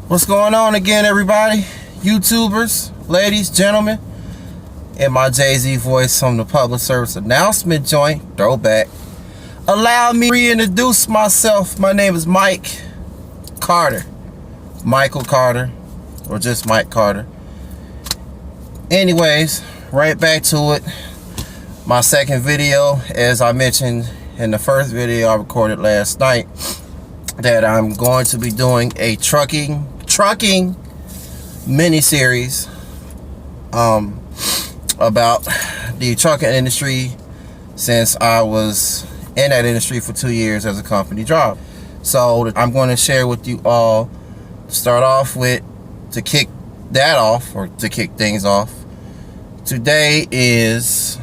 What's going on again, everybody? YouTubers, ladies, gentlemen, in my Jay-Z voice from the public service announcement joint, throwback. Allow me to reintroduce myself. My name is Mike Carter. Michael Carter, or just Mike Carter. Anyways, right back to it. My second video, as I mentioned in the first video I recorded last night, that I'm going to be doing a trucking mini-series about the trucking industry, since I was in that industry for 2 years as a company driver. So I'm going to share with you all, start off with, to kick that off, or to kick things off. Today's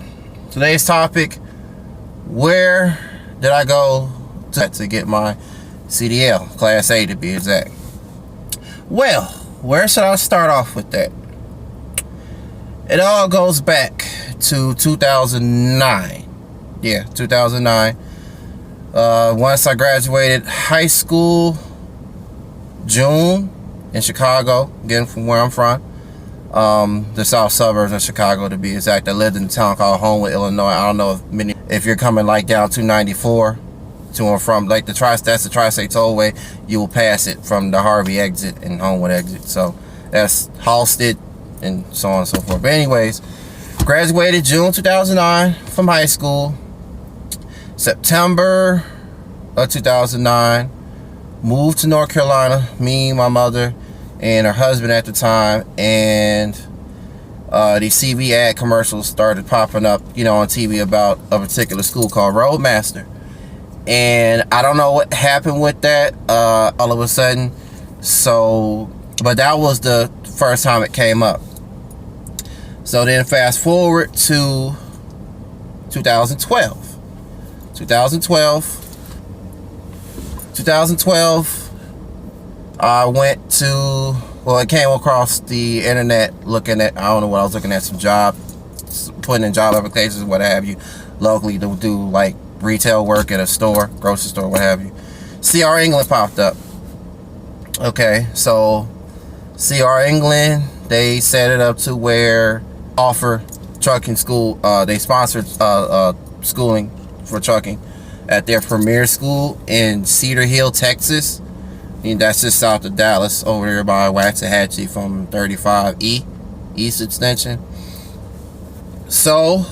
topic: where did I go to get my CDL, Class A to be exact. Well, where should I start off with that? It all goes back to 2009. Yeah, 2009. Once I graduated high school, June, in Chicago, again from where I'm from, the south suburbs of Chicago to be exact. I lived in a town called Homewood, Illinois. I don't know if you're coming like down 294 to and from, like that's the Tri-State Tollway, you will pass it from the Harvey exit and Homewood exit. So that's Halsted and so on and so forth. But anyways, graduated June 2009 from high school. September of 2009, moved to North Carolina, me, my mother, and her husband at the time, and the CV ad commercials started popping up, on TV about a particular school called Roadmaster. And I don't know what happened with that all of a sudden. But that was the first time it came up. So then fast forward to 2012. 2012, I went to, I came across the internet looking at, I don't know what I was looking at, some putting in job applications, what have you, locally to do like retail work at a store, grocery store, what have you. CR England popped up. Okay, so CR England, they set it up to where offer trucking school. They sponsored schooling for trucking at their premier school in Cedar Hill, Texas. And that's just south of Dallas, over there by Waxahachie from 35E East Extension. So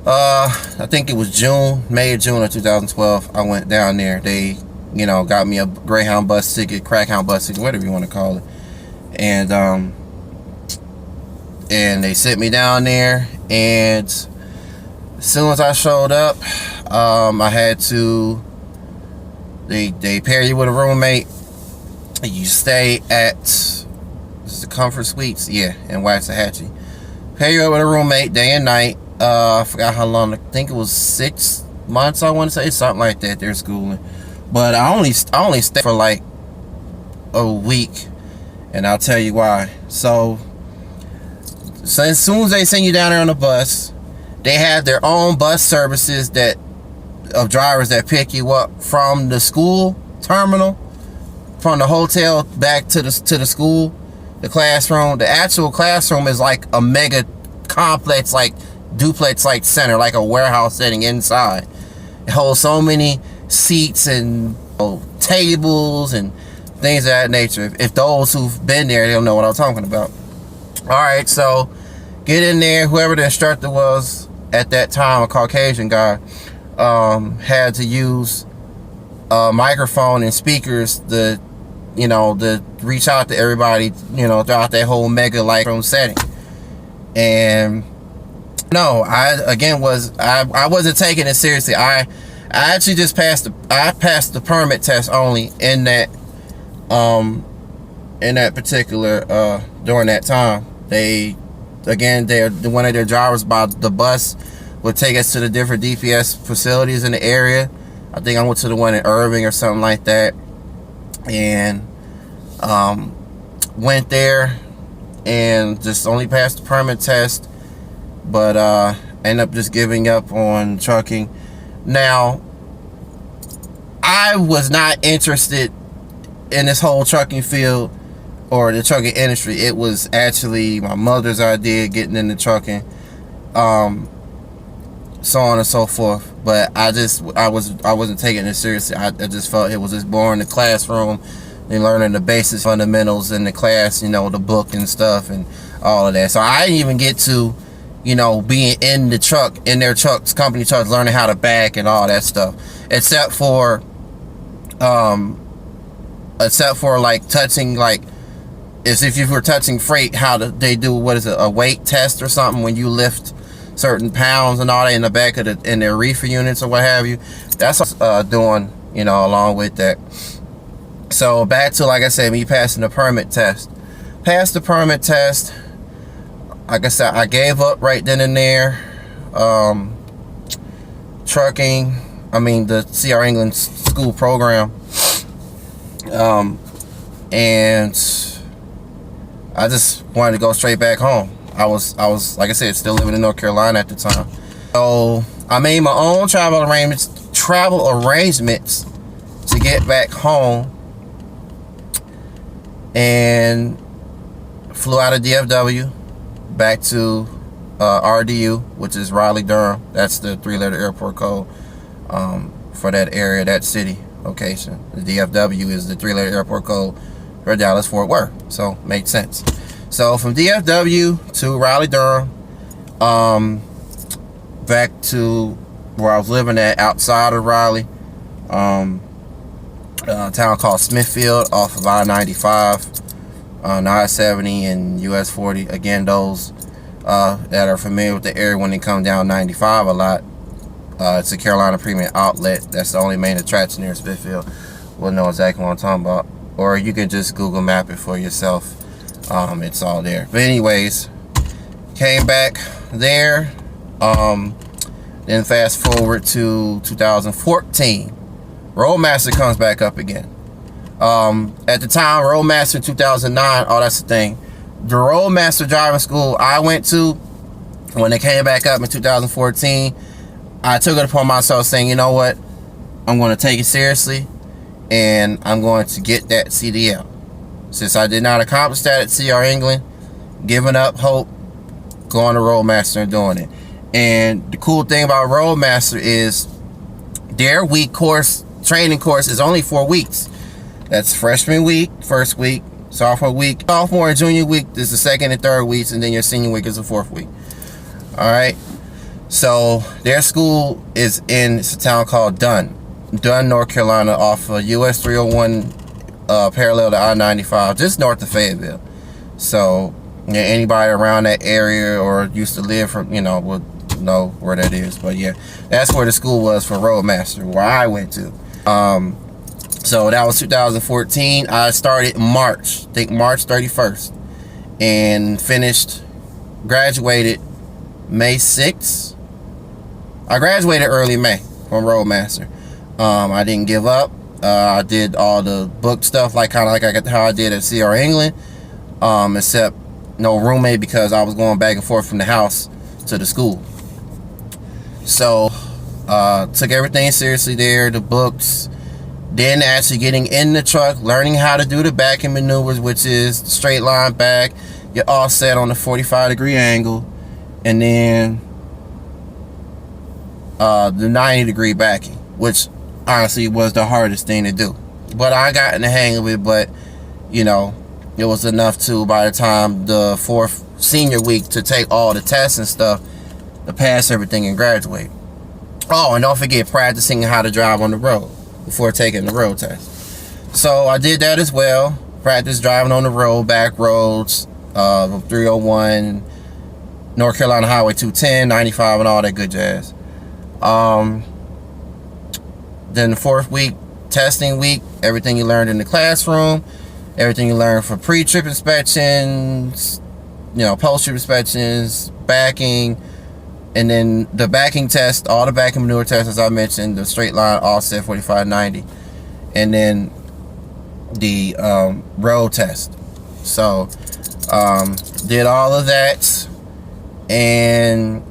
I think it was May or June of 2012. I went down there. They, got me a Greyhound bus ticket, Crackhound bus ticket, whatever you want to call it. And they sent me down there. And as soon as I showed up, I had to. They pair you with a roommate. You stay at the Comfort Suites, yeah, in Waxahachie. Pair you up with a roommate day and night. I forgot how long. I think it was 6 months. I want to say something like that. They're schooling, but I only stayed for like a week, and I'll tell you why. So as soon as they send you down there on the bus, they have their own bus services of drivers that pick you up from the school terminal, from the hotel back to the school, the classroom. The actual classroom is like a mega complex, like duplex like center, like a warehouse setting inside. It holds so many seats and tables and things of that nature. If those who've been there, they'll know what I'm talking about. Alright, so get in there. Whoever the instructor was at that time, a Caucasian guy, had to use a microphone and speakers to reach out to everybody, throughout that whole mega light room setting. And no, I wasn't taking it seriously. I actually just passed the permit test only in that particular during that time. One of their drivers by the bus would take us to the different DPS facilities in the area. I think I went to the one in Irving or something like that, and went there and just only passed the permit test, but ended up just giving up on trucking. Now, I was not interested in this whole trucking field or the trucking industry, it was actually my mother's idea, getting into trucking, so on and so forth. But I wasn't taking it seriously. I just felt it was just boring, the classroom and learning the basic fundamentals in the class, the book and stuff and all of that. So I didn't even get to, being in the truck, in their trucks, company trucks, learning how to back and all that stuff, except for like touching, like, as if you were touching freight, how they do, what is it, a weight test or something, when you lift certain pounds and all that in the back of in their reefer units or what have you. That's what I was doing, along with that. So back to, like I said, me passing the permit test. Passed the permit test. Like I said, I gave up right then and there. Trucking, the CR England school program. And I just wanted to go straight back home. I was like I said, still living in North Carolina at the time. So I made my own travel arrangements to get back home, and flew out of DFW back to RDU, which is Raleigh, Durham. That's the 3-letter airport code for that area, that city location. The DFW is the 3-letter airport code for Dallas Fort Worth, so makes sense. So from DFW to Raleigh, Durham, back to where I was living at outside of Raleigh, a town called Smithfield off of I-95, I-70 and US 40. Again, those that are familiar with the area, when they come down 95 a lot, it's a Carolina Premium Outlet. That's the only main attraction near Smithfield. We'll know exactly what I'm talking about. Or you can just Google map it for yourself. It's all there. But anyways, came back there. Then fast forward to 2014. Roadmaster comes back up again. At the time, Roadmaster in 2009, that's the thing. The Roadmaster driving school I went to, when they came back up in 2014, I took it upon myself saying, you know what? I'm going to take it seriously, and I'm going to get that CDL. Since I did not accomplish that at CR England, giving up hope, going to Roadmaster and doing it. And the cool thing about Roadmaster is their training course is only 4 weeks. That's freshman week, first week, sophomore week, sophomore and junior week is the second and third weeks, and then your senior week is the fourth week. Alright, so their school is it's a town called Dunn, North Carolina, off of US 301, parallel to I-95, just north of Fayetteville. So anybody around that area or used to live from, would know where that is. But yeah, that's where the school was for Roadmaster, where I went to. So that was 2014. I started March 31st, and graduated May 6th. I graduated early May from Roadmaster. I didn't give up. I did all the book stuff, kind of like how I did at CR England, except no roommate, because I was going back and forth from the house to the school. So took everything seriously there, the books, then actually getting in the truck, learning how to do the backing maneuvers, which is the straight line back, your offset on the 45-degree angle, and then the 90-degree backing, which honestly was the hardest thing to do. But I got in the hang of it. But it was enough to, by the time the fourth senior week, to take all the tests and stuff, to pass everything and graduate. Oh, and don't forget practicing how to drive on the road before taking the road test. So I did that as well. Practice driving on the road, back roads, 301, North Carolina Highway 210, 95, and all that good jazz. Then the fourth week, testing week, everything you learned in the classroom, everything you learned for pre-trip inspections, post-trip inspections, backing, and then the backing test, all the backing maneuver tests, as I mentioned, the straight line, offset, 45-90, and then the road test. So did all of that and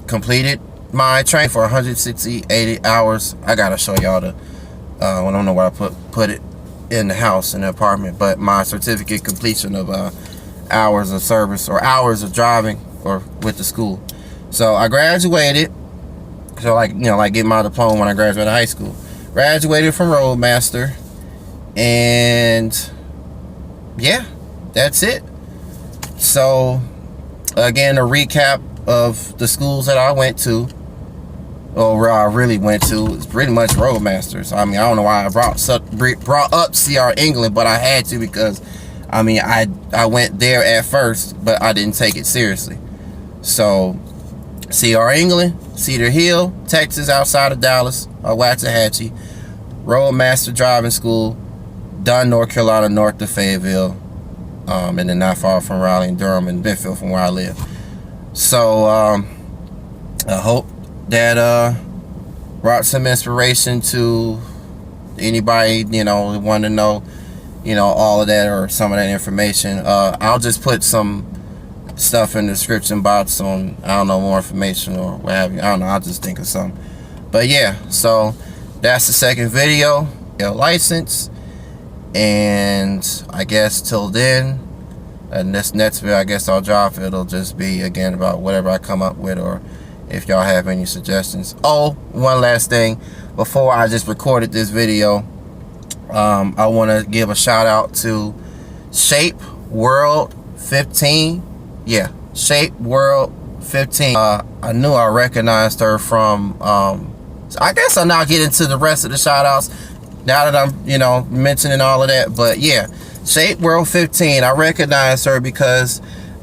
completed my training for 160, 80 hours. I gotta show y'all I don't know where I put it. in the house, in the apartment, but my certificate completion of hours of service or hours of driving or with the school. So I graduated. So like, you know, like getting my diploma when I graduated high school. Graduated from Roadmaster, and yeah, that's it. So again, a recap of the schools that I went to, or where I really went to, is pretty much Roadmaster. So I mean, I don't know why I brought up CR England, but I had to, because I mean, I went there at first, but I didn't take it seriously. So CR England, Cedar Hill, Texas, outside of Dallas, Waxahachie. Roadmaster Driving School, Dunn, North Carolina, north of Fayetteville, and then not far from Raleigh and Durham and Benfield from where I live. So I hope that brought some inspiration to anybody, you know, who want to know, you know, all of that or some of that information. I'll just put some stuff in the description box on, I don't know, more information or what have you. I don't know, I'll just think of something. But yeah, so that's the second video, license. And I guess till then, and this next video I guess I'll drop, it'll just be again about whatever I come up with, or if y'all have any suggestions. Oh, one last thing before I just recorded this video, I want to give a shout out to Shape World 15. Yeah, Shape World 15. I knew I recognized her from I guess I'll now get into the rest of the shout outs now that I'm, you know, mentioning all of that. But yeah, Shape World 15, I recognize her because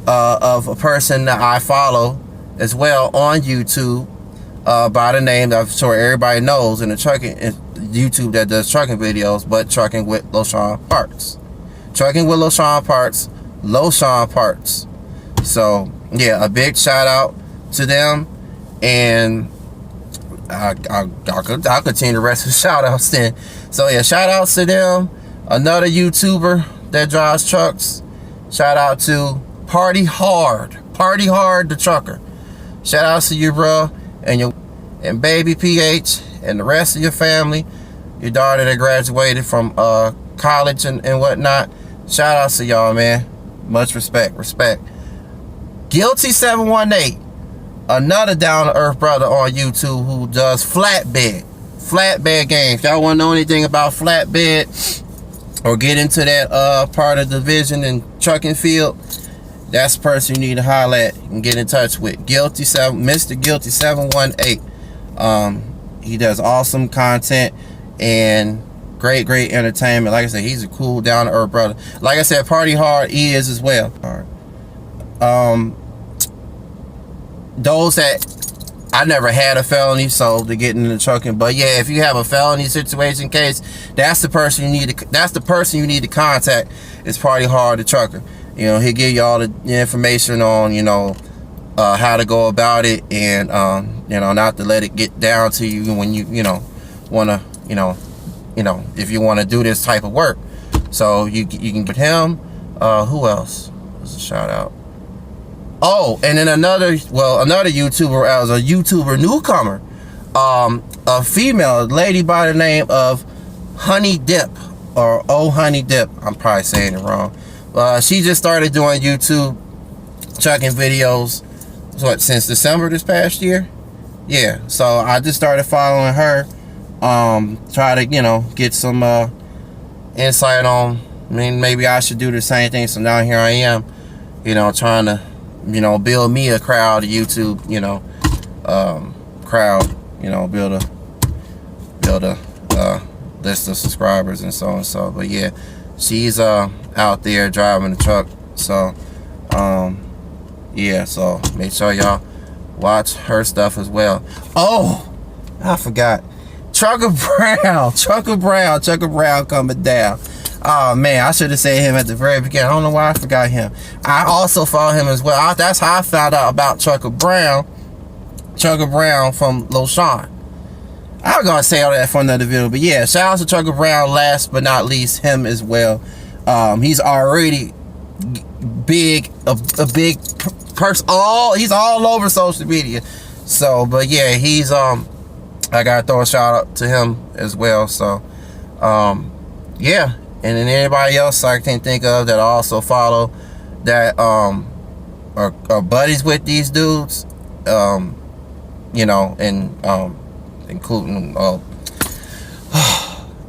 of a person that I follow as well on YouTube by the name that I'm sure everybody knows in the trucking YouTube that does trucking videos, but Trucking with LoShawn Parts. Trucking with LoShawn Parts, LoShawn Parts. So yeah, a big shout out to them, and I'll continue the rest of the shout outs then. So yeah, shout outs to them. Another YouTuber that drives trucks, shout out to Party Hard the trucker. Shout outs to you, bro, and baby PH and the rest of your family, your daughter that graduated from college and whatnot. Shout outs to y'all, man. Much respect. Guilty 718, another down to earth brother on YouTube who does flatbed games. Y'all want to know anything about flatbed or get into that part of the division and trucking field, that's the person you need to holler at and get in touch with. Mr. Guilty 718. He does awesome content and great entertainment. Like I said, he's a cool down to earth brother. Like I said, Party Hard, he is as well. Those that I never had a felony, so to get into trucking. But yeah, if you have a felony situation case, that's the person you need to contact. Is Party Hard the trucker. You know, he'll give you all the information on, you know, how to go about it, and you know, not to let it get down to you when you know, want to, you know, if you want to do this type of work. So you can put him. Who else? There's a shout out. Oh, and then another YouTuber, as a YouTuber newcomer, a female lady by the name of Honey Dip, or Oh Honey Dip. I'm probably saying it wrong. She just started doing YouTube trucking videos, since December this past year? Yeah, so I just started following her. Try to, you know, get some insight on, I mean, maybe I should do the same thing. So now here I am, you know, trying to, you know, build me a crowd, a YouTube, you know, crowd, you know, build a list of subscribers and so and so. But yeah, she's out there driving the truck. So yeah, so make sure y'all watch her stuff as well. Oh, I forgot, Trucker Brown coming down. Oh man, I should have said him at the very beginning. I don't know why I forgot him. I also follow him as well. That's how I found out about Trucker Brown from LoShawn. I was gonna say all that for another video, but yeah, shout out to Trucker Brown. Last but not least, him as well. He's already big, a big person. He's all over social media. So, but yeah, he's I gotta throw a shout out to him as well. So, yeah. and then anybody else I can think of that I also follow that are buddies with these dudes, you know, and including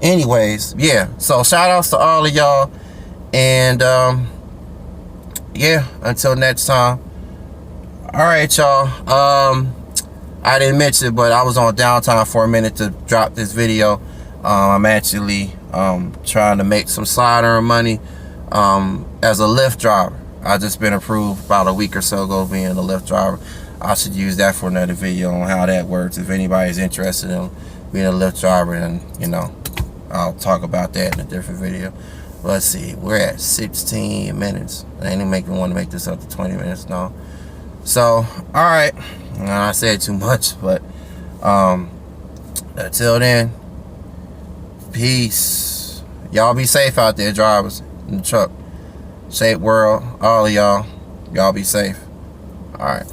anyways, yeah. So shout outs to all of y'all, and yeah, until next time. All right, y'all. I didn't mention it, but I was on downtime for a minute to drop this video. I'm actually trying to make some side-earn money as a Lyft driver. I just been approved about a week or so ago being a Lyft driver. I should use that for another video on how that works. If anybody's interested in being a Lyft driver, then you know, I'll talk about that in a different video. Let's see, we're at 16 minutes. I ain't even want to make this up to 20 minutes now. So, alright. I said too much, but until then, peace. Y'all be safe out there, drivers in the truck. Safe world, all of y'all. Y'all be safe. Alright.